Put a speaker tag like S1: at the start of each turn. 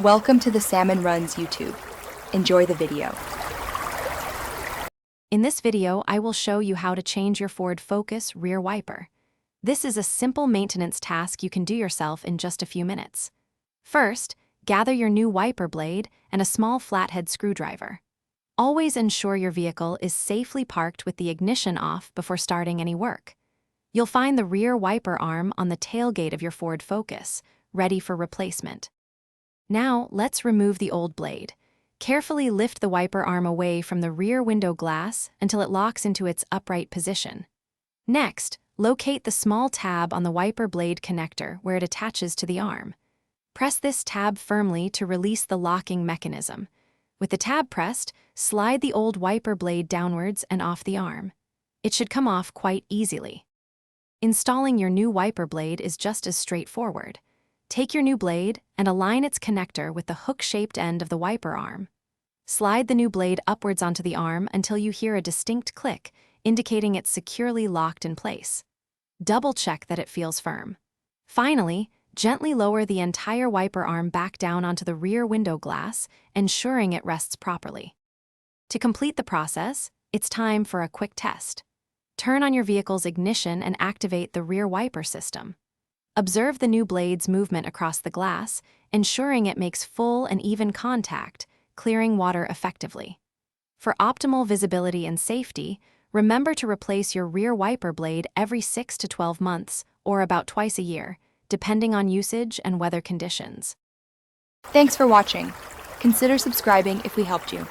S1: Welcome to the Salmon Runs YouTube. Enjoy the video.
S2: In this video, I will show you how to change your forward focus rear wiper. This is a simple maintenance task you can do yourself in just a few minutes. First, gather your new wiper blade and a small flathead screwdriver. Always ensure your vehicle is safely parked with the ignition off before starting any work. You'll find the rear wiper arm on the tailgate of your forward focus, ready for replacement. Now, let's remove the old blade. Carefully lift the wiper arm away from the rear window glass until it locks into its upright position. Next, locate the small tab on the wiper blade connector where it attaches to the arm. Press this tab firmly to release the locking mechanism. With the tab pressed, slide the old wiper blade downwards and off the arm. It should come off quite easily. Installing your new wiper blade is just as straightforward. Take your new blade and align its connector with the hook-shaped end of the wiper arm. Slide the new blade upwards onto the arm until you hear a distinct click, indicating it's securely locked in place. Double-check that it feels firm. Finally, gently lower the entire wiper arm back down onto the rear window glass, ensuring it rests properly. To complete the process, it's time for a quick test. Turn on your vehicle's ignition and activate the rear wiper system. Observe the new blade's movement across the glass, ensuring it makes full and even contact, clearing water effectively. For optimal visibility and safety, remember to replace your rear wiper blade every 6 to 12 months, or about twice a year, depending on usage and weather conditions.
S1: Thanks for watching. Consider subscribing if we helped you.